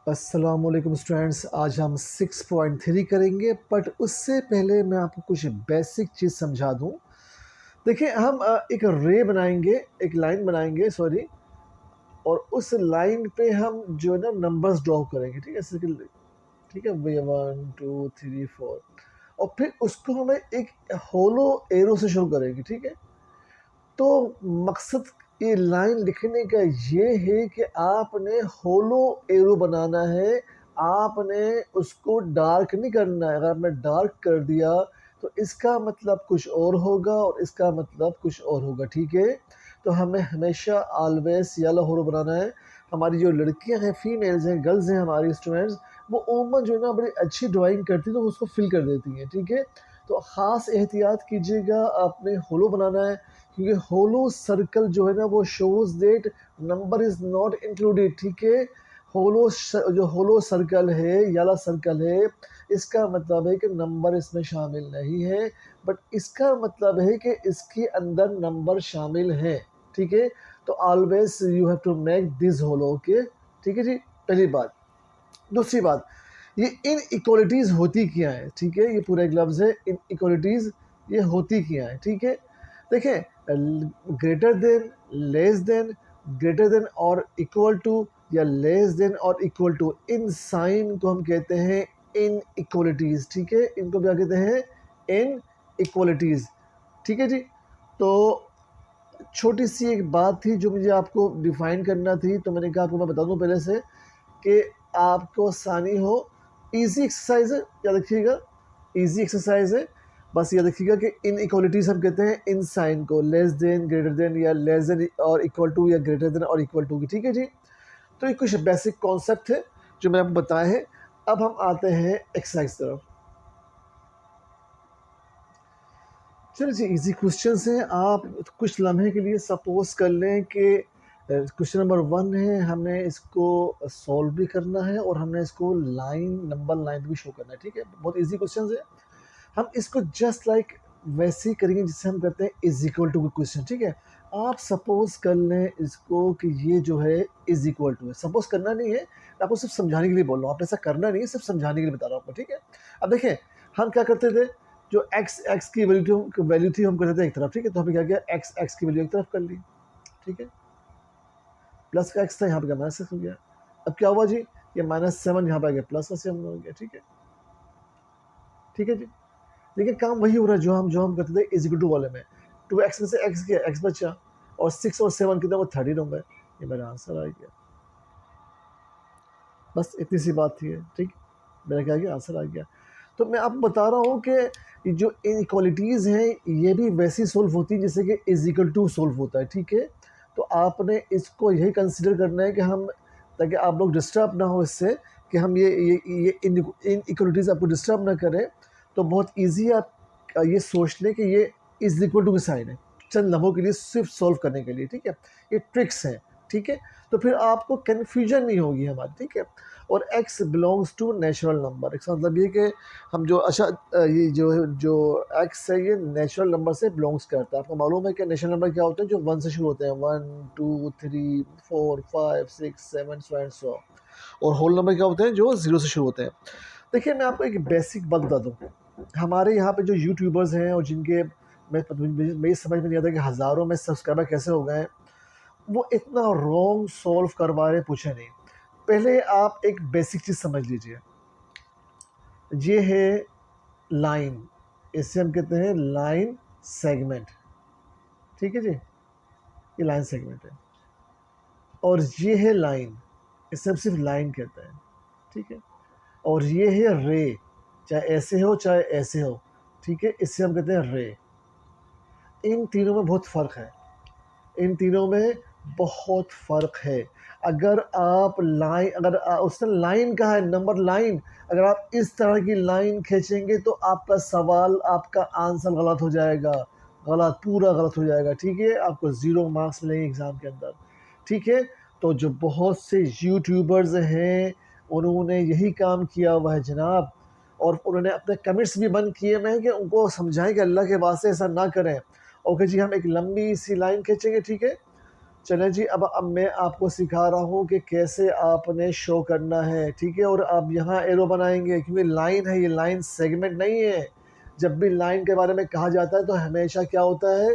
अस्सलामुअलैकुम स्टूडेंट्स, आज हम 6.3 करेंगे। बट उससे पहले मैं आपको कुछ बेसिक चीज़ समझा दूं। देखिए, हम एक रे बनाएंगे, एक लाइन बनाएंगे सॉरी, और उस लाइन पे हम जो है ना नंबर्स ड्रॉ करेंगे। ठीक है, ठीक है, वे 1 2 3 4, और फिर उसको हमें एक होलो एरो से शो करेंगे। ठीक है, तो मकसद ये लाइन लिखने का ये है कि आपने होलो एरो बनाना है। आपने उसको डार्क नहीं करना है। अगर आपने डार्क कर दिया तो इसका मतलब कुछ और होगा और इसका मतलब कुछ और होगा। ठीक है, तो हमें हमेशा ऑलवेज येलो होलो बनाना है। हमारी जो लड़कियां हैं, फीमेल्स हैं, गर्ल्स हैं, हमारी स्टूडेंट्स, वो उम्मन जो है ना बड़ी अच्छी ड्राइंग करती है, तो उसको फिल कर देती हैं। ठीक है, तो ख़ास एहतियात कीजिएगा, आपने होलो बनाना है, क्योंकि होलो सर्कल जो है ना वो shows that number is not included. ठीक है, जो होलो सर्कल है, येलो सर्कल है, इसका मतलब है कि नंबर इसमें शामिल नहीं है, बट इसका मतलब है कि इसके अंदर नंबर शामिल हैं। ठीक है, तो always you have to make this hollow. Okay, ठीक है जी, पहली बात। दूसरी बात, ये इन इक्वलिटीज़ होती क्या है? ठीक है, ये पूरा एक लफ्ज़ है, इन इक्वलिटीज़ ये होती क्या है? ठीक है, देखें, greater than, less than, greater than और इक्वल टू, या लेस देन और इक्वल टू, इन साइन को हम कहते हैं इन इक्वलिटीज़। ठीक है, इनको क्या कहते हैं? इन इक्वलिटीज़। ठीक है जी, तो छोटी सी एक बात थी जो मुझे आपको डिफाइन करना थी, तो मैंने कहा आपको मैं बता दूं पहले से कि आपको आसानी हो। इजी एक्सरसाइज है, याद रखिएगा, इजी एक्सरसाइज है। बस याद रखिएगा कि इन इक्वलिटीज हम कहते हैं इन साइन को, लेस देन, ग्रेटर देन, या लेस देन और इक्वल टू, या ग्रेटर देन और इक्वल टू की। ठीक है जी, तो ये कुछ बेसिक कॉन्सेप्ट है जो मैं आपको बताए हैं। अब हम आते हैं एक्सरसाइज तरफ। चलिए जी, इजी क्वेश्चन हैं। आप कुछ लम्हे के लिए सपोज कर लें कि क्वेश्चन नंबर 1 है, हमने इसको सॉल्व भी करना है और हमने इसको लाइन नंबर लाइन भी शो करना है। ठीक है, बहुत इजी क्वेश्चन है। हम इसको जस्ट लाइक वैसे ही करेंगे जिससे हम करते हैं इज इक्वल टू क्वेश्चन। ठीक है, आप सपोज कर लें इसको कि ये जो है इज इक्वल टू है। सपोज करना नहीं है, मैं आपको सिर्फ समझाने के लिए बोल रहा हूँ। आप ऐसा करना नहीं है, सिर्फ समझाने के लिए बता रहा हूँ आपको। ठीक है, अब देखें, हम क्या करते थे, जो x की वैल्यू थी हम करते थे एक तरफ। ठीक है, तो हमने क्या किया, x की वैल्यू एक तरफ कर ली। ठीक है, प्लस का x था, यहाँ पे क्या माइनस हो गया। अब क्या हुआ जी, ये -7 यहाँ पे आ गया, प्लस का 7 हो गया। ठीक है, ठीक है जी, लेकिन काम वही हो रहा है जो हम करते थे इज इक्वल टू वाले में। 2x में से x गया, x बचा, और 6 और 7 कितना, वो 13 हो गए। ये मेरा आंसर आ गया। बस इतनी सी बात थी। ठीक, मेरा क्या गया, आंसर आ गया। तो मैं आपको बता रहा हूँ कि जो इनइक्वालिटीज़ हैं ये भी वैसी सोल्व होती है जैसे कि इज इक्वल टू सोल्व होता है। ठीक है, तो आपने इसको यही कंसिडर करना है कि हम, ताकि आप लोग डिस्टर्ब ना हो इससे, कि हम ये इन इक्वलिटीज़ आपको डिस्टर्ब ना करें। तो बहुत ईजी आप ये सोच लें कि ये इज इक्वल टू की साइन है, चंद लम्हों के लिए सिर्फ सोल्व करने के लिए। ठीक है, ये ट्रिक्स हैं। ठीक है, तो फिर आपको कन्फ्यूजन नहीं होगी हमारी। ठीक है, और x belongs to natural number. इसका मतलब ये कि हम जो, अच्छा, ये जो x है ये नेचुरल नंबर से बिलोंग्स करता है। आपको मालूम है कि नेचुरल नंबर क्या होते हैं, जो 1 से शुरू होते हैं, 1 2 3 4 5 6 7 सो एंड सो। और होल नंबर क्या होते हैं, जो 0 से शुरू होते हैं। देखिए, मैं आपको एक बेसिक बात बता दूँ। हमारे यहाँ पे जो यूट्यूबर्स हैं और जिनके मेरी समझ में नहीं आता कि हज़ारों में सब्सक्राइबर कैसे हो गए हैं, वो इतना रॉन्ग सॉल्व करवा रहे, पूछे नहीं। पहले आप एक बेसिक चीज़ समझ लीजिए, ये है लाइन, इसे हम कहते हैं लाइन सेगमेंट। ठीक है जी, ये लाइन सेगमेंट है, और ये है लाइन, इसे हम सिर्फ लाइन कहते हैं। ठीक है, और ये है रे, चाहे ऐसे हो चाहे ऐसे हो। ठीक है, इसे हम कहते हैं रे। इन तीनों में बहुत फ़र्क है, इन तीनों में बहुत फ़र्क है। अगर आप लाइन, अगर उसने लाइन कहा है, नंबर लाइन, अगर आप इस तरह की लाइन खींचेंगे तो आपका सवाल, आपका आंसर गलत हो जाएगा, गलत, पूरा गलत हो जाएगा। ठीक है, आपको 0 मार्क्स मिलेंगे एग्ज़ाम के अंदर। ठीक है, तो जो बहुत से यूट्यूबर्स हैं उन्होंने यही काम किया हुआ है जनाब, और उन्होंने अपने कमेंट्स भी बंद किए हुए हैं कि उनको समझाएं कि अल्लाह के वास्ते ऐसा ना करें। ओके जी, हम एक लंबी सी लाइन खींचेंगे। ठीक है, चलें जी, अब मैं आपको सिखा रहा हूँ कि कैसे आपने शो करना है, ठीक है। और आप यहाँ एरो बनाएंगे, क्योंकि लाइन है, ये लाइन सेगमेंट नहीं है। जब भी लाइन के बारे में कहा जाता है तो हमेशा क्या होता है,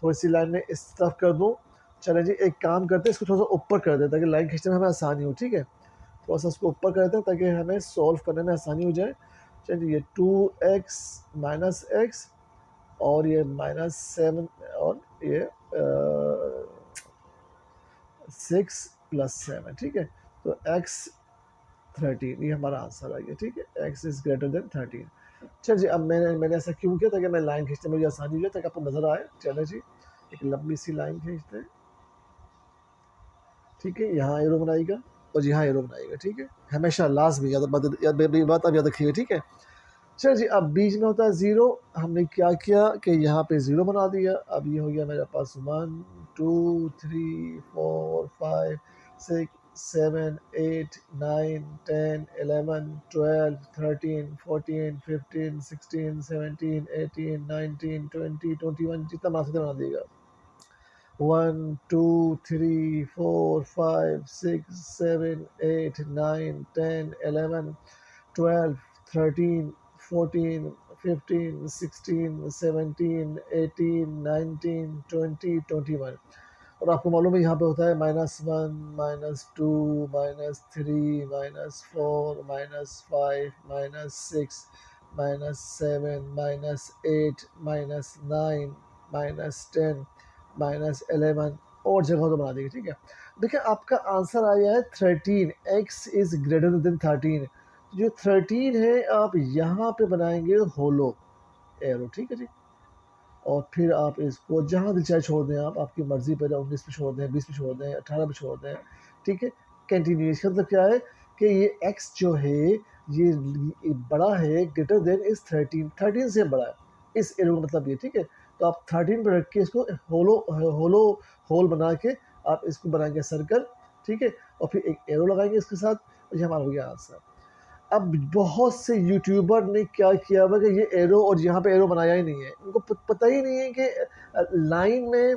थोड़ी सी लाइन में इस तरफ कर दूँ। चलें जी, एक काम करते हैं, इसको थोड़ा सा ऊपर कर दें ताकि लाइन खींचने में हमें आसानी हो, ठीक है। थोड़ा सा इसको ऊपर करते हैं ताकि हमें सॉल्व करने में आसानी हो जाए। चलिए, ये 2x माइनस एक्स और ये -7 और ये 6 + 7, ठीक है। तो x 13, ये हमारा आंसर आ गया, ठीक है। x is greater than 13। चल जी, अब मैंने ऐसा क्यों किया, ताकि मैं लाइन खींचने में मुझे आसानी हो जाए, ताकि आपको नज़र आए। चले जी, एक लंबी सी लाइन खींचते हैं, ठीक है। यहाँ एरो बनाएगा और यहाँ एरो बनाएगा, ठीक है। हमेशा लाजमी मेरी बात आप याद रखिएगा, ठीक है। चल जी, अब बीच में होता है 0। हमने क्या किया कि यहाँ पे 0 बना दिया। अब ये हो गया मेरे पास 1 2 3 4 5 6 7 8 9 10 11 12 13 14 15 16 17 18 19 20 21, जितना बना सकते बना देगा। 1 2 3 4 5 6 7 8 9 10 11 12 13 14 15 16 17 18 19 20 21। और आपको मालूम है यहाँ पे होता है -1 -2 -3 -4 -5 -6 -7 -8 -9 -10 -11 और जगह तो बना देंगे, ठीक है। देखिए, आपका आंसर आया है 13, x इज़ ग्रेटर देन 13। जो 13 है, आप यहाँ पे बनाएंगे होलो एरो, ठीक है जी। और फिर आप इसको जहाँ दिल चाहे छोड़ दें, आप आपकी मर्ज़ी पर 19 पे छोड़ दें, 20 पे छोड़ दें, 18 पे छोड़ दें, ठीक है। कंटिन्यू, इसका मतलब क्या है कि ये x जो है ये बड़ा है, ग्रेटर देन इज़ 13 से बड़ा है, इस एरो का मतलब ये, ठीक है। तो आप 13 पे रख के इसको होलो होल बना के आप इसको बनाएंगे सर्कल, ठीक है। और फिर एक एरो लगाएंगे इसके साथ, और ये हमारा हो गया आंसर। अब बहुत से यूट्यूबर ने क्या किया हुआ कि ये एरो और यहाँ पे एरो बनाया ही नहीं है। उनको पता ही नहीं है कि लाइन में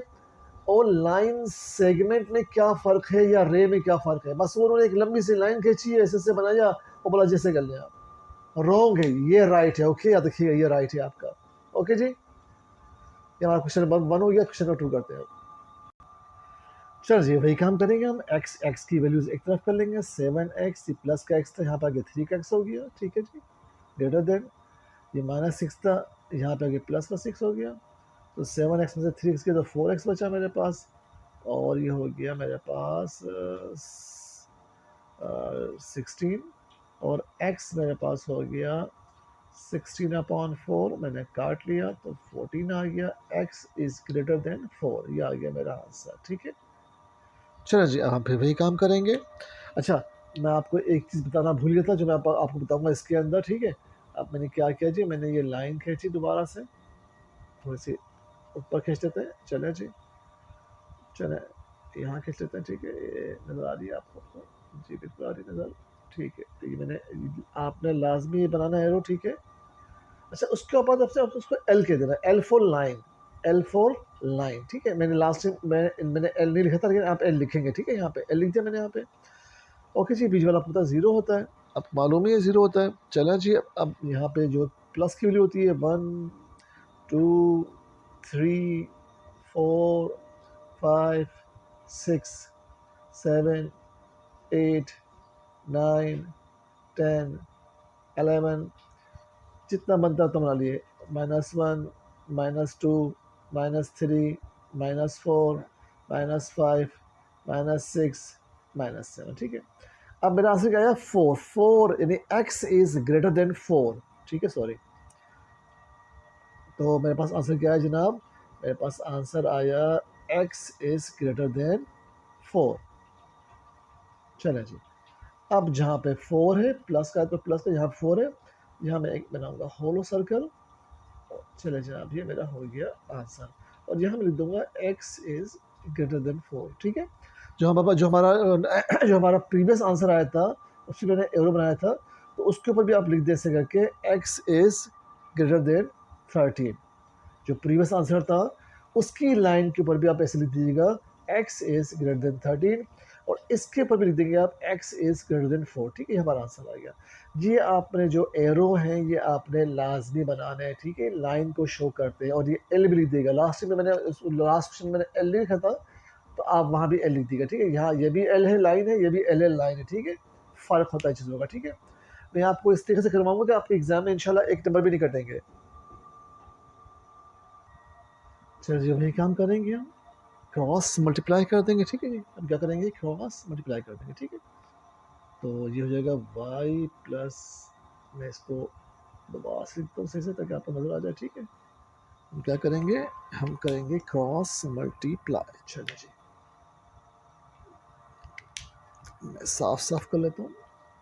और लाइन सेगमेंट में क्या फ़र्क है या रे में क्या फ़र्क है। बस उन्होंने एक लंबी सी लाइन खींची है, ऐसे-ऐसे बनाया और बोला जैसे कर लें आप। रॉन्ग है, ये राइट है, ओके, याद रखिएगा, ये राइट है आपका। ओके जी, ये हमारा क्वेश्चन नंबर 1 हो गया। क्वेश्चन नंबर 2 करते हैं। चल जी, वही काम करेंगे हम। x की वैल्यूज़ एक तरफ कर लेंगे, 7x, ये प्लस का x था, यहाँ पे आगे 3 का x हो गया, ठीक है जी। ग्रेटर देन, ये -6 था, यहाँ पे आगे प्लस का 6 हो गया। तो 7x में से 3x गया तो 4x बचा मेरे पास, और ये हो गया मेरे पास 16, और x मेरे पास हो गया 16/4, मैंने काट लिया तो 14 आ गया। x इज़ ग्रेटर देन 4, ये आ गया मेरा आंसर, ठीक है। चलो जी, अब हम फिर वही काम करेंगे। अच्छा, मैं आपको एक चीज़ बताना भूल गया था, जो मैं आपको बताऊँगा इसके अंदर, ठीक है। अब मैंने क्या किया जी, मैंने ये लाइन खींची दोबारा से, थोड़ी-सी ऊपर खींच लेते हैं। चलें जी, चलें यहाँ खींच लेते हैं, ठीक है। ये नज़र आ रही है आपको? जी, बिल्कुल आ रही है नज़र, ठीक है। तो ये मैंने, आपने लाज़मी ये बनाना है एरो, ठीक है। अच्छा, उसके बाद आपसे आप उसको एल कह देना, L for line, L for line, ठीक है। मैंने लास्ट टाइम मैंने एल नहीं लिखा था, लेकिन आप एल लिखेंगे, ठीक है। यहाँ पे एल लिख दिया मैंने यहाँ पे। ओके जी, बीच वाला पता 0 होता है, अब मालूम ही है 0 होता है। चला जी, अब यहाँ पे जो प्लस की वैल्यू होती है 1 2 3 4 5 6 7 8 9 10 11, जितना बनता है उतना बना लिए। -1 -2 -3 -4 -5 -6 -7, ठीक है। अब मेरा आंसर क्या आया? 4 यानी x इज़ ग्रेटर देन 4, ठीक है, सॉरी। तो मेरे पास आंसर क्या है जनाब? मेरे पास आंसर आया x इज़ ग्रेटर देन 4। चलें जी, अब जहाँ पे 4 है, प्लस का है तो प्लस का, यहाँ 4 है, यहाँ मैं एक बनाऊंगा होलो सर्कल। चले जनाब, ये मेरा हो गया आंसर। और यहाँ मैं लिख दूंगा x इज़ ग्रेटर देन 4, ठीक है। जो हमारा प्रीवियस आंसर आया था, उसमें मैंने एरो बनाया था, तो उसके ऊपर भी आप लिख दे सकें कि x इज़ ग्रेटर देन 13। जो प्रीवियस आंसर था, उसकी लाइन के ऊपर भी आप ऐसे लिख दीजिएगा x इज ग्रेटर देन 13 और इसके ऊपर भी लिख देंगे आप x इज ग्रेटर देन 4। ठीक है, ये हमारा आंसर आ गया। ये आपने जो एरो हैं ये आपने लाजमी बनाना है। ठीक है, लाइन को शो करते हैं और ये एल भी लिख देगा। लास्ट में मैंने लास्ट क्वेश्चन में एल लिखा था तो आप वहाँ भी एल लिख दीजिएगा। ठीक है, यहाँ ये भी एल है लाइन है, ये भी एल लाइन है। ठीक है, फ़र्क होता है चीज़ों का। ठीक है, मैं आपको इस तरीके से करवाऊंगा कि आपके एग्जाम में इंशाल्लाह एक नंबर भी नहीं कटेंगे। चलिए वही काम करेंगे हम, क्रॉस मल्टीप्लाई कर देंगे। ठीक है जी, अब क्या करेंगे, क्रॉस मल्टीप्लाई कर देंगे। ठीक है, तो ये हो जाएगा y प्लस, मैं इसको दोबारा से लिखता हूँ सही से ताकि आपको नजर आ जाए। ठीक है, हम क्या करेंगे, हम करेंगे क्रॉस मल्टीप्लाई। चलिए जी, मैं साफ साफ कर लेता हूँ,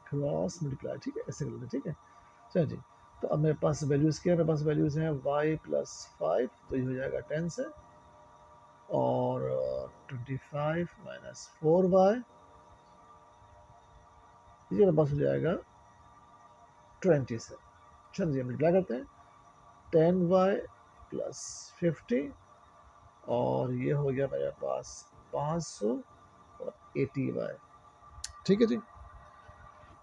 क्रॉस मल्टीप्लाई। ठीक है, ऐसे कर लेते हैं। ठीक है, चलिए जी, तो अब मेरे पास वैल्यूज़ क्या है, मेरे पास वैल्यूज़ हैं y प्लस 5, तो ये हो जाएगा 10 से, और 25 माइनस 4y, ये मेरे पास हो जाएगा 20 से। चलिए मल्टीप्लाई करते हैं, 10y प्लस 50, और ये हो गया मेरे पास 500 और 80y। ठीक है जी,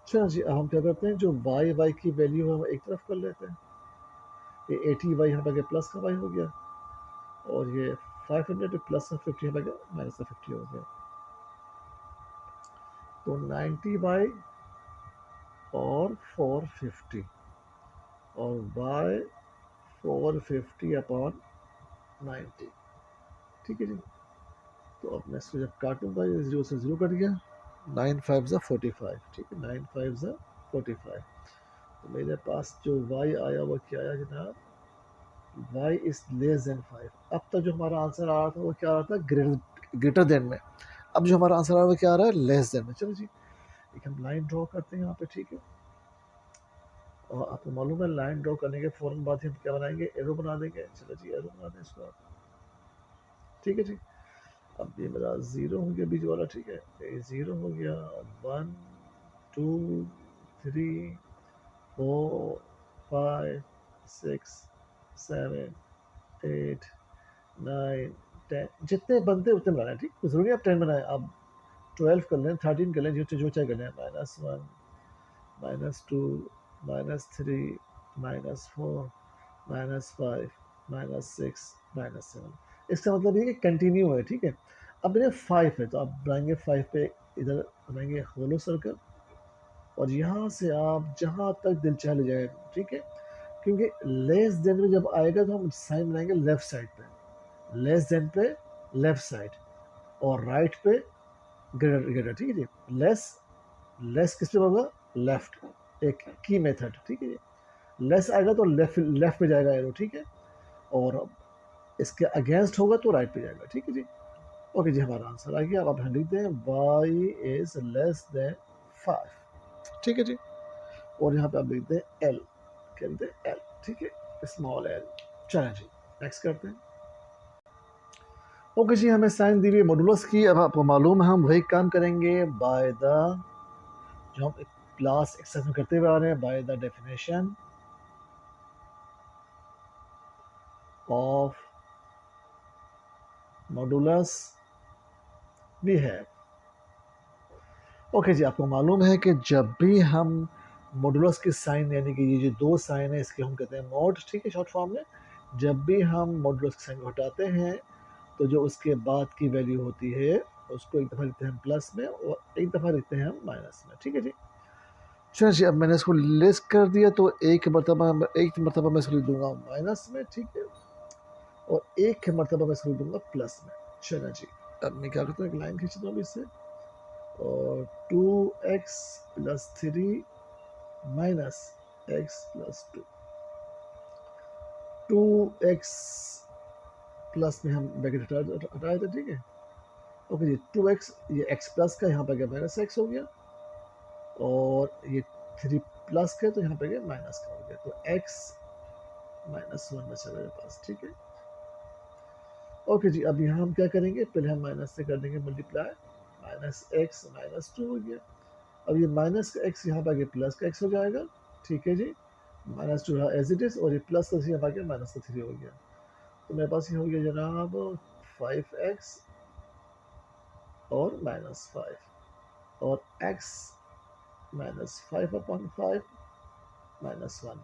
चलो जी, अब हम क्या करते हैं, जो y की वैल्यू है हम एक तरफ कर लेते हैं। ये 80y यहाँ पे प्लस का y हो गया, और ये 500 प्लस का 50 यहाँ पे माइनस का 50 हो गया, तो 90y और 450, और y 450 अपॉन 90। ठीक है जी, तो अब मैं इसको जब काटूंगा, ये 0 से 0 कट गया, 9 5 ज़ा 45। ठीक है, 9 5 ज़ा 45, तो मेरे पास जो y आया वो क्या आया जनाब, y इज लेस देन 5। अब तक जो हमारा आंसर आ रहा था वो क्या आ रहा था, ग्रेटर देन में। अब जो हमारा आंसर आ रहा है वो क्या आ रहा है, लेस देन में। चलो जी, एक हम लाइन ड्रॉ करते हैं यहाँ पे। ठीक है, और आपको मालूम है लाइन ड्रॉ करने के फ़ौरन बाद हम क्या बनाएंगे, एरो बना देंगे। चलो जी, एरो बना दें इसको आप। ठीक है जी, अब ये मेरा 0 हो गया बीच वाला। ठीक है, ये 0 हो गया, 1 2 3 4 5 6 7 8 9 10, जितने बनते हैं उतने बनाना है। ठीक, जरूरी आप 10 बनाए, आप 12 कर लें, 13 कर लें, जो चाहे कर लें। -1 -2 -3 -4 -5 -6 -7, इसका मतलब ये कि कंटिन्यू है। ठीक है, अब मेरे 5 है तो आप बनाएंगे 5 पे, इधर बनाएंगे होलो सर्कल, और यहाँ से आप जहाँ तक दिल चाह ले जाए। ठीक है, क्योंकि लेस देन में जब आएगा तो हम साइन बनाएंगे लेफ्ट साइड पे, लेस देन पे लेफ्ट साइड, और राइट पे ग्रेटर ग्रेटर। ठीक है जी, लेस लेस किस पे होगा, लेफ्ट, एक की मेथड। ठीक है जी, लेस आएगा तो लेफ्ट लेफ्ट पे जाएगा एरो। ठीक है, और इसके अगेंस्ट होगा तो राइट पे जाएगा। ठीक है जी, ओके जी, हमारा आंसर आ गया। अब आप यहाँ लिख दें y इज लेस देन 5। ठीक है जी, और यहाँ पे आप लिख दें l, क्या लिखते हैं l। ठीक है, स्मॉल l। चलें जी, नेक्स्ट करते हैं। ओके जी, हमें साइन दी हुई मॉडुलस की। अब आपको मालूम है हम वही काम करेंगे बाय द, जो हम क्लास एक्सरसाइज में करते हुए आ रहे हैं, by the definition of modulus we have. Okay जी, आपको मालूम है कि जब भी हम मॉडुलस के साइन, यानी कि ये जो दो साइन है इसके हम कहते हैं मॉड। ठीक है, शॉर्ट फॉर्म में, जब भी हम मॉडुलस के साइन को हटाते हैं तो जो उसके बाद की वैल्यू होती है उसको एक दफ़ा लिखते हैं हम प्लस में और एक दफ़ा लिखते हैं हम माइनस में। ठीक है जी, चलिए जी, अब मैंने इसको लिस्ट कर दिया तो एक मरतबा मैं इसको लिख दूंगा माइनस में। ठीक है, और एक मरतबा मैं इसको लिख दूंगा प्लस में। चलिए जी, अब मैं क्या करता हूँ, एक लाइन खींचता हूँ इससे, और 2x plus 3 minus x plus 2, 2x plus में हम ब्रैकेट हटाए थे। ठीक है, ओके जी, 2x, ये x प्लस का यहाँ पे गया माइनस x हो गया, और ये 3 प्लस का तो यहाँ पे गया माइनस का हो गया, तो x -1 बचा मेरे पास। ठीक है, ओके जी, अब यहाँ हम क्या करेंगे, पहले हम माइनस से कर देंगे मल्टीप्लाई, -x -2 हो गया। अब ये माइनस का x यहाँ पे आगे प्लस का x हो जाएगा। ठीक है जी, -2 रहा एज इट इज, और ये प्लस का यहाँ पे आगे -3 हो गया, तो मेरे पास ये हो गया जनाब 5x और -5 और x -5/5 -1,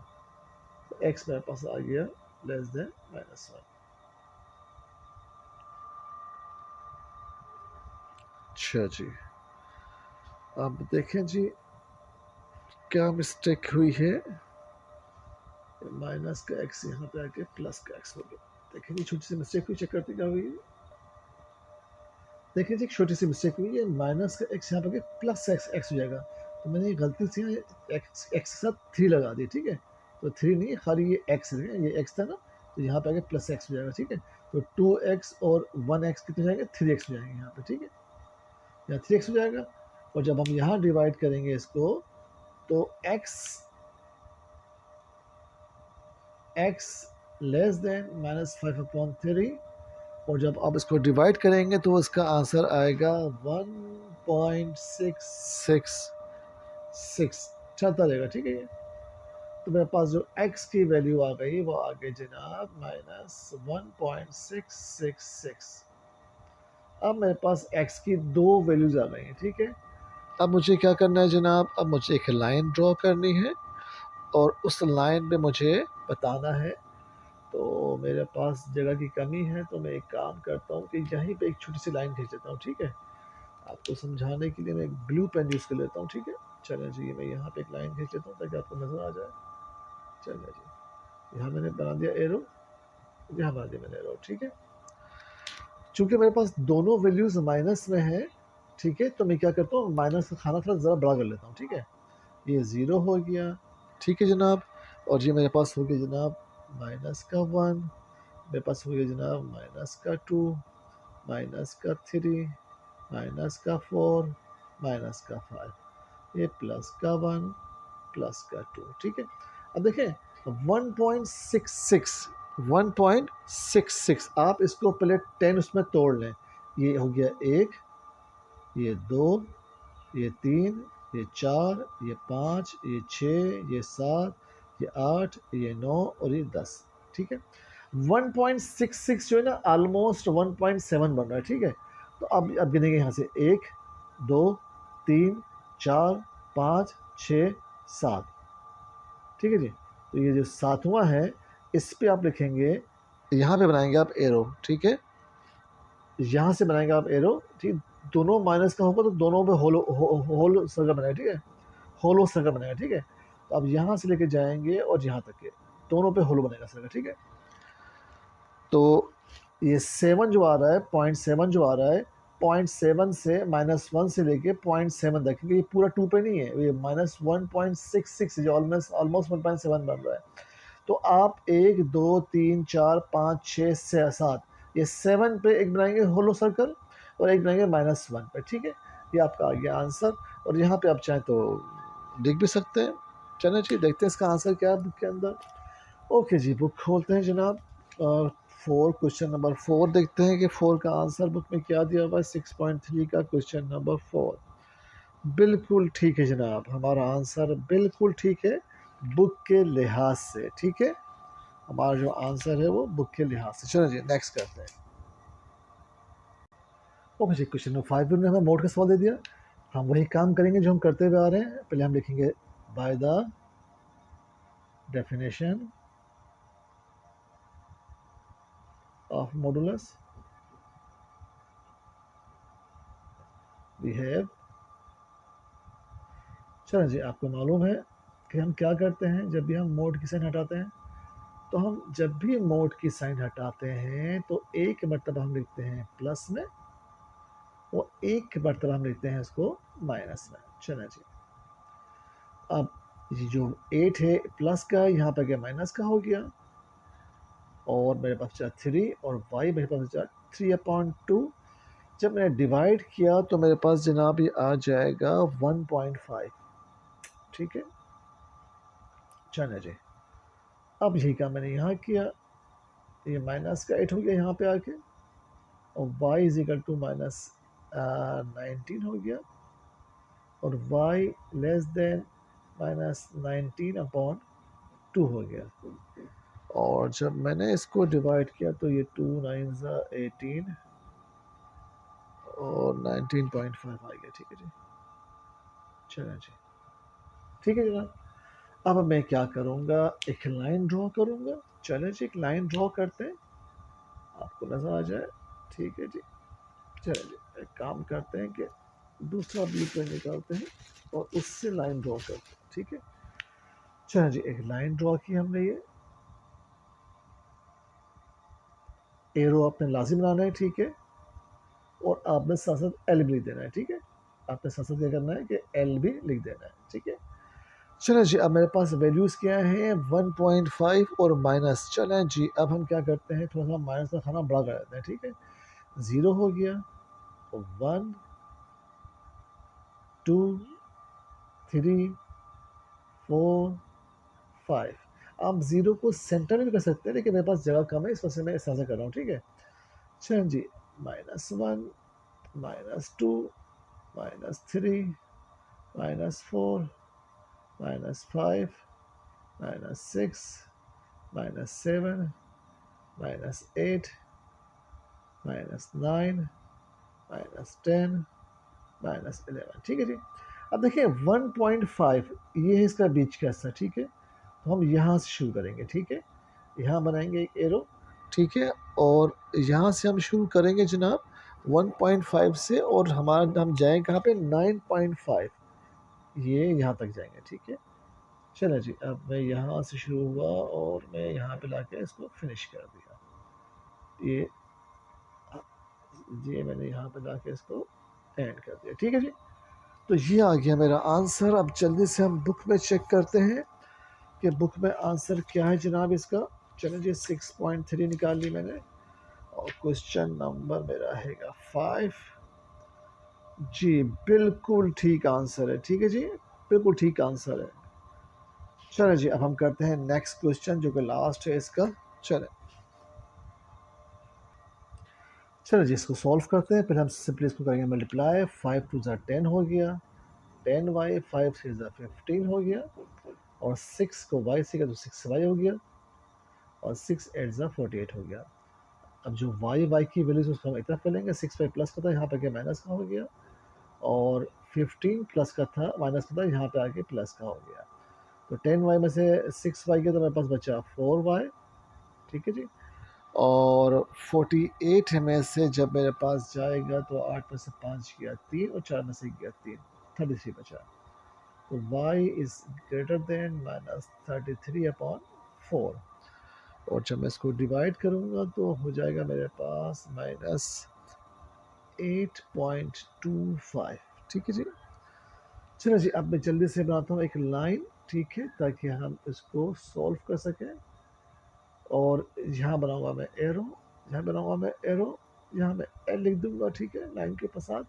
तो x मेरे पास आ गया लेस देन -1। अच्छा जी, अब देखें जी क्या मिस्टेक हुई है। माइनस का x यहाँ पे आके प्लस का x हो गया। देखें जी छोटी सी मिस्टेक हुई, चेक करते क्या हुई है। देखिए जी एक छोटी सी मिस्टेक हुई है, माइनस का x यहाँ पे प्लस x हो जाएगा। तो मैंने गलती से x के साथ 3 लगा दी, ठीक है। तो 3 नहीं, खाली ये x है, ये x था ना, तो यहाँ पे आगे प्लस x हो जाएगा, ठीक है। तो 2x और 1x कितने जाएंगे, 3x हो जाएंगे यहाँ पे, ठीक है। यहाँ 3x हो जाएगा। और जब हम यहाँ डिवाइड करेंगे इसको, तो x लेस देन -5/3, और जब आप इसको डिवाइड करेंगे तो इसका आंसर आएगा 1.666 चलता रहेगा, ठीक है। ये तो मेरे पास जो x की वैल्यू आ गई वो आ गई जनाब -1.666। अब मेरे पास x की 2 वैल्यूज आ गई हैं, ठीक है। अब मुझे क्या करना है जनाब, अब मुझे एक लाइन ड्रॉ करनी है और उस लाइन पे मुझे बताना है। तो मेरे पास जगह की कमी है, तो मैं एक काम करता हूँ कि यहीं पे एक छोटी सी लाइन खींच लेता हूँ, ठीक है। आपको समझाने के लिए मैं एक ब्लू पेन यूज़ कर लेता हूँ, ठीक है। चलें जी, मैं यहाँ पे एक लाइन खींच लेता हूँ ताकि आपको नज़र आ जाए। चलें जी, यहाँ मैंने बना दिया एरो, यहाँ बना दिया मैंने एरो, ठीक है। चूँकि मेरे पास दोनों वैल्यूज़ माइनस में है, ठीक है, तो मैं क्या करता हूँ, माइनस का खाना थोड़ा ज़रा बड़ा कर लेता हूँ, ठीक है। ये 0 हो गया, ठीक है जनाब। और ये मेरे पास हो गया जनाब -1, मेरे पास हो गया जनाब -2, -3, -4, -5, ये +1, +2, ठीक है। अब देखें 1.66 आप इसको पहले 10 उसमें तोड़ लें। ये हो गया 1, ये 2, ये 3, ये 4, ये 5, ये 6, ये 7, ये 8, ये 9 और ये 10, ठीक है। 1.66 जो है ना ऑलमोस्ट 1.7 बन रहा है, ठीक है। तो अब गिनेंगे यहाँ से 1, 2, 3, 4, 5, 6, 7, ठीक है जी। तो ये जो 7वां है, इस पे आप लिखेंगे, यहाँ पे बनाएंगे आप एरो, ठीक है। यहाँ से बनाएंगे आप एरो, ठीक। दोनों माइनस का होगा तो दोनों पे होल सर्कल बनाएगा, ठीक है। होलो सर्कल बनाएगा, ठीक है। तो अब यहाँ से लेके जाएंगे और यहाँ तक के दोनों पे होलो बनेगा सर्कल, ठीक है। तो ये 7 जो आ रहा है, 0.7 जो आ रहा है, 0.7 से -1 से लेके 0.7 तक, क्योंकि ये पूरा 2 पे नहीं है, ये -1.66 जो ऑलमोस्ट 1.7 बन रहा है। तो आप 1, 2, 3, 4, 5, 6, 7, ये 7 पे एक बनाएंगे होलो सर्कल और एक बनाएंगे -1 पे, ठीक है। ये आपका आ गया आंसर। और यहाँ पे आप चाहें तो लिख भी सकते हैं। चलें जी, देखते हैं इसका आंसर क्या है बुक के अंदर। ओके जी, बुक खोलते हैं जनाब। 4 क्वेश्चन नंबर 4 देखते हैं कि 4 का आंसर बुक में क्या दिया हुआ है। 6.3 का क्वेश्चन नंबर 4 बिल्कुल ठीक है जनाब, हमारा आंसर बिल्कुल ठीक है बुक के लिहाज से, ठीक है। हमारा जो आंसर है वो बुक के लिहाज से। चलो जी नेक्स्ट करते हैं। ओके जी, क्वेश्चन नंबर 5 ने हमें मोड का सवाल दे दिया। हम वही काम करेंगे जो हम करते हुए आ रहे हैं। पहले हम लिखेंगे by the definition of modulus we have. चलो जी, आपको मालूम है कि हम क्या करते हैं जब भी हम मोड की साइन हटाते हैं। तो हम जब भी मोड की साइन हटाते हैं तो एक मरतबा हम लिखते हैं प्लस में और एक मरतबा हम लिखते हैं इसको माइनस में। चलो जी, अब ये जो 8 है प्लस का, यहाँ पर क्या माइनस का हो गया, और मेरे पास बचा 3 और y मेरे पास बचा 3/2। जब मैंने डिवाइड किया तो मेरे पास जनाब ये आ जाएगा 1.5, ठीक है। चलो जी, अब यही काम मैंने यहाँ किया, ये माइनस का 8 हो गया यहाँ पे आके, और y इज इक्वल टू -19 हो गया, और y लेस देन -19/2 हो गया। और जब मैंने इसको डिवाइड किया तो ये 2 9 18 और 19.5 आ गया। ठीक है जी, चलें जी, ठीक है जनाब। अब मैं क्या करूँगा, एक लाइन ड्रॉ करूँगा। चलें जी, एक लाइन ड्रॉ करते हैं, आपको नज़र आ जाए। ठीक है जी, चलें जी, एक काम करते हैं कि दूसरा ब्लू पेन निकालते हैं और उससे लाइन ड्रॉ करते हैं। ठीक है, चलें जी, एक लाइन ड्रॉ की हमने, ये एरो आपने लाजिम बनाना है। ठीक है, और आपने साथ साथ एल भी लिख देना है। ठीक है, आपने साथ साथ क्या करना है कि एल भी लिख देना है। ठीक है, चलें जी, अब मेरे पास वैल्यूज़ क्या हैं, 1.5 और माइनस। चलें जी, अब हम क्या करते हैं, थोड़ा सा माइनस का खाना बड़ा कर देते हैं। ठीक है, 0 हो गया, 1 2 3 4 5। आप 0 को सेंटर में भी कर सकते हैं, लेकिन मेरे पास जगह कम है, इस वजह से मैं इस तरह से कर रहा हूँ। ठीक है, चलें जी, -1 -2 -3 -4 -5 -6 -7 -8 -9 -10 -11। ठीक है जी, अब देखिए 1.5 ये है इसका बीच का हिस्सा। ठीक है, तो हम यहाँ से शुरू करेंगे। ठीक है, यहाँ बनाएंगे एक एरो। ठीक है, और यहाँ से हम शुरू करेंगे जनाब 1.5 से, और हमारा हम जाएंगे कहाँ पे, 9.5, ये यहाँ तक जाएंगे। ठीक है, चलो जी, अब मैं यहाँ से शुरू हुआ और मैं यहाँ पे लाके इसको फिनिश कर दिया। ये मैंने यहाँ पे लाके इसको एंड कर दिया। ठीक है जी, तो ये आ गया मेरा आंसर। अब जल्दी से हम बुक में चेक करते हैं कि बुक में आंसर क्या है जनाब इसका। चलो जी, 6.3 निकाल ली मैंने, और क्वेश्चन नंबर मेरा हैगा 5। जी, बिल्कुल ठीक आंसर है। ठीक है जी, बिल्कुल ठीक आंसर है। चलो जी, अब हम करते हैं नेक्स्ट क्वेश्चन, जो कि लास्ट है इसका। चले, चलो जी, इसको सॉल्व करते हैं। पहले हम सिंपली इसको करेंगे मल्टीप्लाई। 5 2 ज़ा 10 हो गया, 10y, 5 3 ज़ा 15 हो गया, और 6 को y से किया तो 6y हो गया, और 6 8 ज़ा 48 हो गया। अब जो y की वैल्यूज उसको हम एक तरफ कर लेंगे। 6y प्लस का था, यहाँ पे क्या माइनस का हो गया, और 15 प्लस का था, माइनस का था, यहाँ पे आके प्लस का हो गया। तो 10y में से 6y गया तो मेरे पास बचा 4y। ठीक है जी, और 48 में से जब मेरे पास जाएगा तो 8 में से 5 गया 3, और 4 में से गया 3, 33 बचा। तो y इज ग्रेटर देन -33/4, और जब मैं इसको डिवाइड करूँगा तो हो जाएगा मेरे पास -8.25। ठीक है जी, चलो जी, अब मैं जल्दी से बनाता हूँ एक लाइन। ठीक है, ताकि हम इसको सॉल्व कर सकें। और यहाँ बनाऊंगा मैं एरो, यहाँ बनाऊंगा मैं एरो, यहाँ मैं एल लिख दूंगा। ठीक है, लाइन के साथ।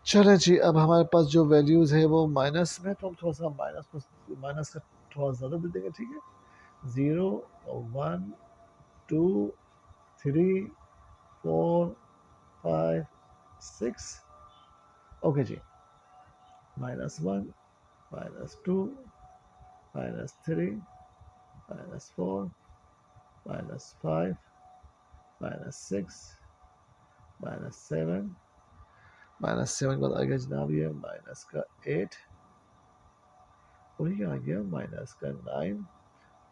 चलें जी, अब हमारे पास जो वैल्यूज़ है वो माइनस में, तो हम थोड़ा सा माइनस का थोड़ा ज़्यादा दे देंगे। ठीक है, 0 1 2 3 4 5 6। ओके जी, -1 -2 -3 -4 -5 -6 -7। -7 के बाद आ गया जनाब ये माइनस का 8, और ये आ गया माइनस का 9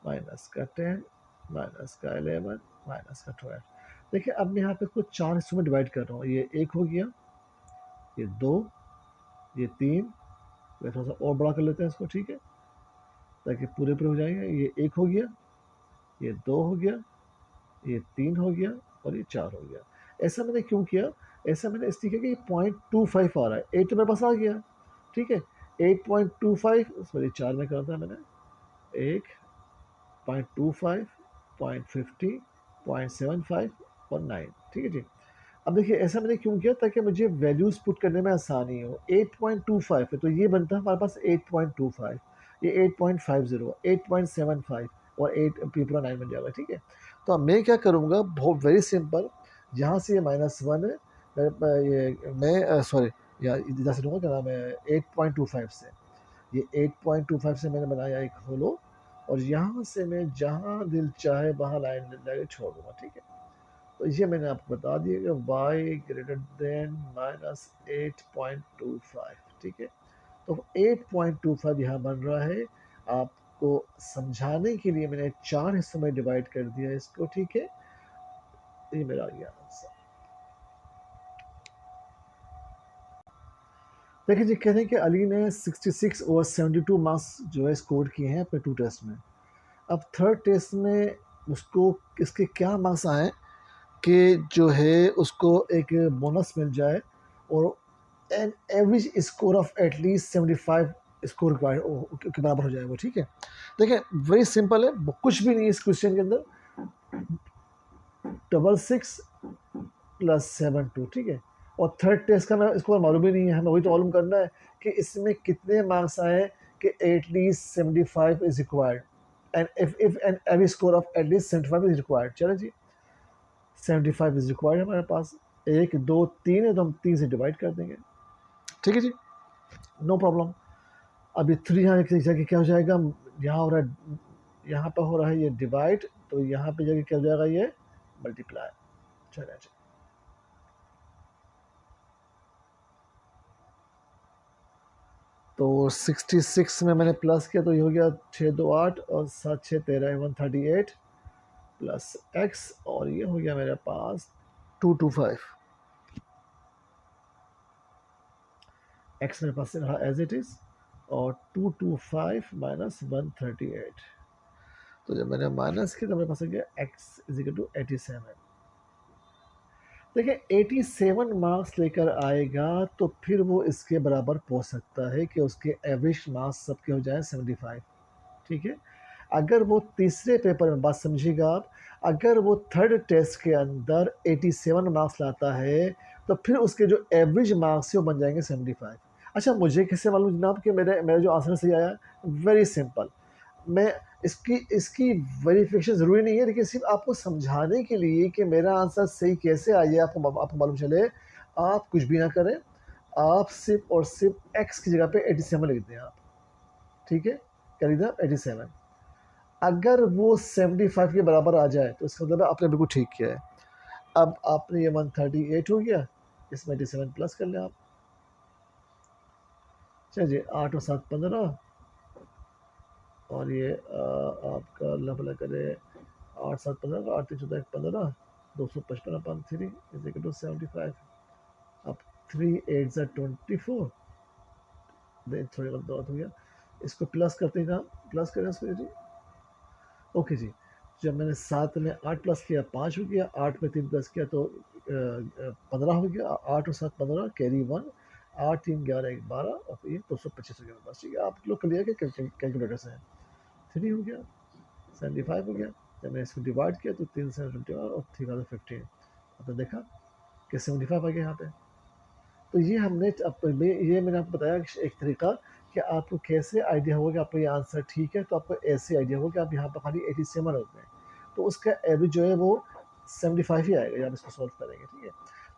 माइनस का 10 माइनस का 11 माइनस का 12। देखिए, अब मैं यहाँ पे इसको 4 हिस्सों में डिवाइड कर रहा हूँ। ये 1 हो गया, ये 2, ये 3। मैं थोड़ा सा और बड़ा कर लेते हैं इसको। ठीक है, ताकि पूरे पूरे हो जाएंगे। ये 1 हो गया, ये 2 हो गया, ये 3 हो गया, और ये 4 हो गया। ऐसा मैंने क्यों किया, ऐसा मैंने इसलिए किया कि 0.25 आ रहा है। 8 तो मेरे पास आ गया। ठीक है, 8.25, सॉरी 4 में करा था मैंने, 1 0.25 0.50 0.75 और 9। ठीक है जी, अब देखिए ऐसा मैंने क्यों किया, ताकि मुझे वैल्यूज पुट करने में आसानी हो। 8.25 है तो ये बनता है हमारे पास 8.25, ये 8.50, 8.75, और 8 पूरा 9 बन जाएगा। ठीक है, तो अब मैं क्या करूँगा, बहुत वेरी सिंपल। यहाँ से ये -1 है, ये मैं सॉरी, या इधर से लूँगा, क्या नाम है, 8.25 से। ये 8.25 से मैंने बनाया एक होलो, और यहाँ से मैं जहाँ दिल चाहे वहाँ लाइन लगा छोड़ दूंगा। ठीक है, तो ये मैंने आपको बता दिया कि y ग्रेटर देन -8.25, ठीक है। तो 8.25 यहाँ बन रहा है। आपको समझाने के लिए मैंने 4 हिस्सों में डिवाइड कर दिया इसको, ठीक है। ये मेरा आ गया आंसर। देखिए जी, कहते हैं कि अली ने 66 और 72 मार्क्स जो है स्कोर किए हैं अपने 2 टेस्ट में। अब थर्ड टेस्ट में उसको इसके क्या मार्क्स आए कि जो है उसको एक बोनस मिल जाए और an average score of at least 75 score के बराबर हो जाए वो, ठीक है। देखिए वेरी सिंपल है, कुछ भी नहीं है इस क्वेश्चन के अंदर। 66 प्लस 72, ठीक है। और थर्ड टेस्ट का मैं इसको मालूम ही नहीं है, हमें वही तो मालूम करना है कि इसमें कितने मार्क्स आए कि at least 75 is required and if an average score of at least 75 is required. चलो जी, 75 इज रिक्वायर्ड हमारे पास, 1 2 3 है तो हम 3 से डिवाइड कर देंगे, ठीक है जी, नो प्रॉब्लम। अभी 3 यहाँ एक जगह क्या हो जाएगा, यहाँ हो रहा है, यहाँ पर हो रहा है ये डिवाइड, तो यहाँ पे जगह क्या हो जाएगा, ये मल्टीप्लाई। चलिए जी, तो 66 में मैंने प्लस किया तो ये हो गया 6 2 8 और 7 6 13 138 प्लस एक्स, और ये हो गया मेरे पास 225। एक्स मेरे पास रहा एज इट इज़ और 225 माइनस 138। तो जब मैंने माइनस किया तो मेरे पास आ गया एक्स इज इक्वल टू 87। देखिए 87 मार्क्स लेकर आएगा तो फिर वो इसके बराबर पहुंच सकता है कि उसके एवरेज मार्क्स सबके हो जाए 75, ठीक है। अगर वो तीसरे पेपर में, बात समझिएगा आप, अगर वो थर्ड टेस्ट के अंदर 87 मार्क्स लाता है तो फिर उसके जो एवरेज मार्क्स है वो बन जाएंगे 75। अच्छा, मुझे कैसे मालूम जनाब कि मेरे मेरा जो आंसर सही आया? वेरी सिंपल, मैं इसकी इसकी वेरिफिकेशन ज़रूरी नहीं है, लेकिन सिर्फ आपको समझाने के लिए कि मेरा आंसर सही कैसे आया आपको मालूम चले। आप कुछ भी ना करें, आप सिर्फ और सिर्फ एक्स की जगह पे 87 लिख दें आप, ठीक है। क्या लिख दें आप? 87। अगर वो 75 के बराबर आ जाए तो इसका मतलब आपने बिल्कुल ठीक किया है। अब आपने ये 138 हो गया, इसमें 87 प्लस कर लें आप। चलिए 8 और 7 15, और ये आपका लफला करे 8 7 15, 8 3 14 15, 255 अपॉन 3 इज इक्वल टू 75। अब 3 8 ज़ा 24, थोड़ी गलत हो गया, इसको प्लस करते हैं, प्लस करें इसको जी। ओके जी, जब मैंने 7 में 8 प्लस किया 5 हो गया, 8 में 3 प्लस किया तो 15 हो गया, 8 और 7 15, कैरी 1, 8 3 11 1 12 और फिर ये 225 हो गया बस, ठीक है। आप लोग क्लियर के कैलकुलेटर से 3 हो गया, 75 हो गया। जब मैंने इसको डिवाइड किया तो 3 से 21 और 3 15, आपने देखा कि 75 आ गया यहाँ पे। तो ये ये मैंने आपको बताया एक तरीका कि आपको कैसे आइडिया होगा कि आपका ये आंसर ठीक है। तो आपको ऐसे आइडिया होगा कि आप यहाँ पर खाली 87 होते हैं तो उसका एवरेज जो है वो 75 ही आएगा जब आप इसको सॉल्व करेंगे, ठीक है।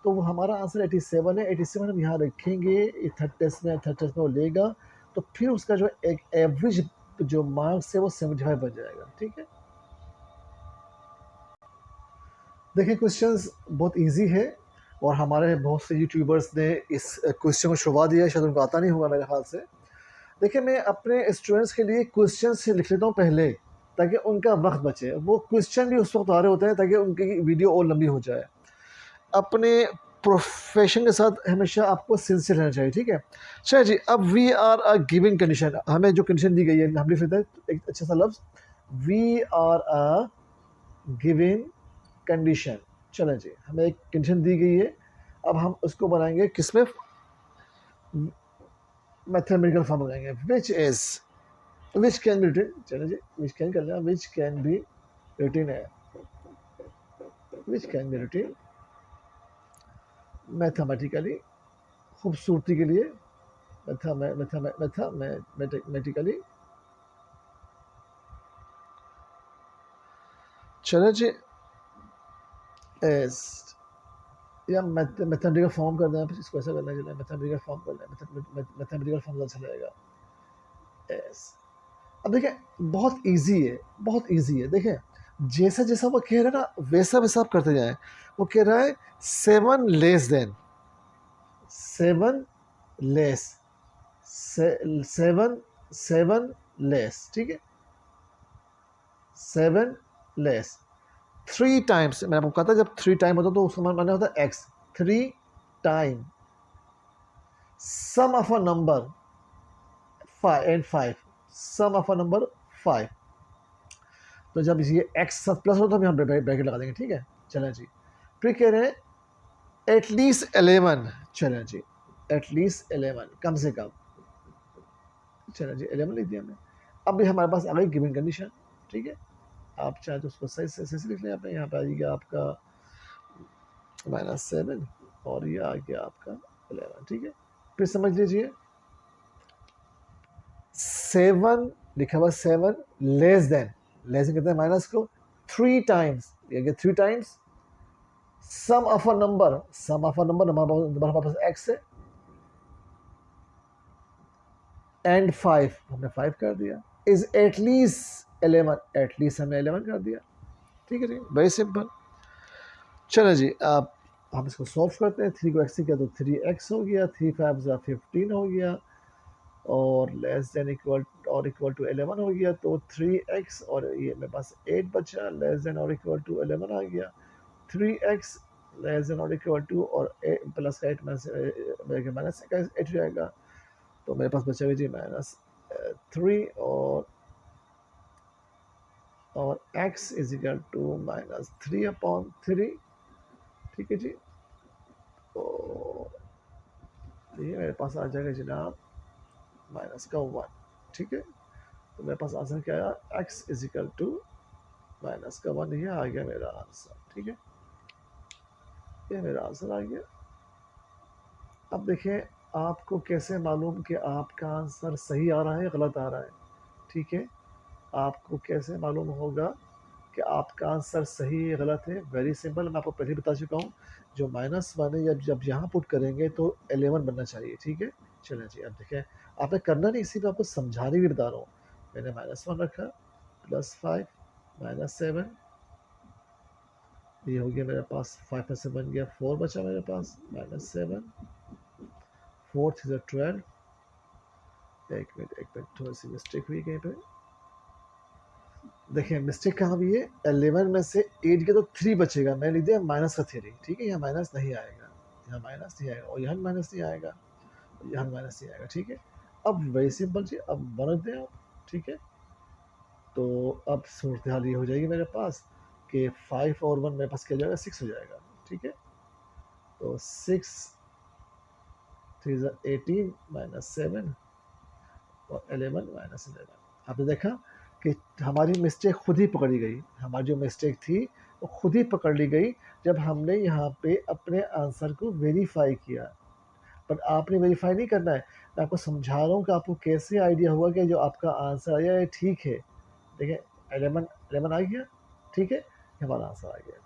तो वो हमारा आंसर 87 है। 87 हम यहाँ रखेंगे, थर्ड टेस्ट में वो लेगा तो फिर उसका जो एक एवरेज जो मार्क्स है वो 75 बन जाएगा, ठीक है। देखिए क्वेश्चंस बहुत इजी है और हमारे बहुत से यूट्यूबर्स ने इस क्वेश्चन को छुपा दिया है, शायद उनको आता नहीं होगा मेरे ख्याल से। देखिए मैं अपने स्टूडेंट्स के लिए क्वेश्चन से लिख लेता हूँ पहले ताकि उनका वक्त बचे। वो क्वेश्चन भी उस वक्त आ रहे होते हैं ताकि उनकी वीडियो और लंबी हो जाए। अपने प्रोफेशन के साथ हमेशा आपको सिंसियर रहना चाहिए, ठीक है। चलिए जी, अब we are a giving condition, हमें जो कंडीशन दी गई है हम लिख लेते हैं एक अच्छा सा लफ्ज़, we are a giving condition. चलें जी, हमें एक कंडीशन दी गई है, अब हम उसको बनाएंगे किसमें, मैथमेटिकल फॉर्म बनाएंगे, विच कैन बी रिटन। चलें जी, विच कैन कर लें, विच कैन बी रिटन है, which can be written mathematically, खूबसूरती के लिए, मैथमेटिकली। चलें जी, एज या मैथमेटिकल फॉर्म कर दें, इसको ऐसा करना चाहिए, मैथमेटिकल फॉर्म कर लें, मैथमेटिकल फॉर्म ज़्यादा अच्छा लगेगा, एस। अब देखिए बहुत इजी है, बहुत इजी है। देखें जैसा जैसा वो कह रहा है ना वैसा वैसा आप करते जाएं। वो कह रहा है 7 लेस देन, 7 लेस, 7 7 लेस, ठीक है, 7 लेस। 3 टाइम्स मैंने आपको कहा था जब 3 टाइम होता तो उसका माना होता है x। 3 time sum of a number 5 and 5, sum of a number 5। तो जब ये x साथ प्लस हो तो हम यहाँ ब्रैकेट लगा देंगे, ठीक है। चलें जी, फिर कह रहे हैं एटलीस्ट 11। चलें जी, एटलीस्ट 11 कम से कम। चलें जी 11 लिख दिया हमने। अब भी हमारे पास आ गई गिवन कंडीशन, ठीक है। आप चाहे तो उसको सही से लिख लें। आपने यहाँ पे आ जाएगा आपका -7 और ये आ गया आपका 11, ठीक है। फिर समझ लीजिए 7 लिखा हुआ 7 लेस देन, लेस देन कहते हैं माइनस को 3 टाइम्स, ये 3 times sum of a number, sum of a number हमारे पास x है एंड 5 हमने 5 कर दिया, इज एटलीस्ट 11, एटलीस्ट हमने 11 कर दिया, ठीक है जी, वेरी सिंपल। चलो जी, आप हम इसको सॉल्व करते हैं। 3 को x से किया तो 3x हो गया, 3 5 15 हो गया और लेस देन इक्वल टू 11 हो गया, तो 3x और ये मेरे पास 8 बचा, लेस देन और इक्वल टू 11 आ गया, 3x लेस देन और इक्वल टू और प्लस 8 माइनस 8 हो जाएगा, तो मेरे पास बचा जी -3 और x इज इक्वल टू -3/3, ठीक है जी। तो ये मेरे पास आ जाएगा जनाब -1, ठीक है। तो मेरे पास आंसर क्या आया, x इज इक्वल टू -1, ये आ गया मेरा आंसर, ठीक है। ये मेरा आंसर आ गया। अब देखें आपको कैसे मालूम कि आपका आंसर सही आ रहा है गलत आ रहा है, ठीक है। आपको कैसे मालूम होगा कि आपका आंसर सही है गलत है। वेरी सिंपल, मैं आपको पहले बता चुका हूँ, जो -1 है जब यहाँ पुट करेंगे तो 11 बनना चाहिए, ठीक है। चलें जी, अब देखें आपने करना नहीं, इसी पर आपको समझाने भी बता रहा हूँ। मैंने -1 रखा, +5 -7, ये हो गया मेरे पास 5 से बन गया 4 बचा मेरे पास, -7, 4 इज 12। एक मिनट थोड़ी सी मिस्टेक हुई कहीं पे। देखिए मिस्टेक कहाँ भी है, 11 में से 8 के तो 3 बचेगा, मैं लिख दिया माइनस का थ्री, ठीक है। यहाँ माइनस नहीं आएगा, यहाँ माइनस नहीं आएगा और यहाँ माइनस नहीं आएगा, यहाँ माइनस नहीं आएगा, ठीक है। अब वेरी सिंपल जी, अब वन रख दें आप, ठीक है। तो अब सूरत हाल ये हो जाएगी मेरे पास कि 5 और 1 मेरे पास क्या जाएगा, 6 हो जाएगा, ठीक है। तो 6 3 18 -7 और 11 -11। आपने देखा कि हमारी मिस्टेक खुद ही पकड़ी गई, हमारी जो मिस्टेक थी वो खुद ही पकड़ ली गई जब हमने यहाँ पे अपने आंसर को वेरीफाई किया। पर आपने वेरीफाई नहीं करना है, मैं आपको समझा रहा हूँ कि आपको कैसे आइडिया हुआ कि जो आपका आंसर आया है ठीक है। देखिए 11 आ गया, ठीक है, हमारा आंसर आ गया।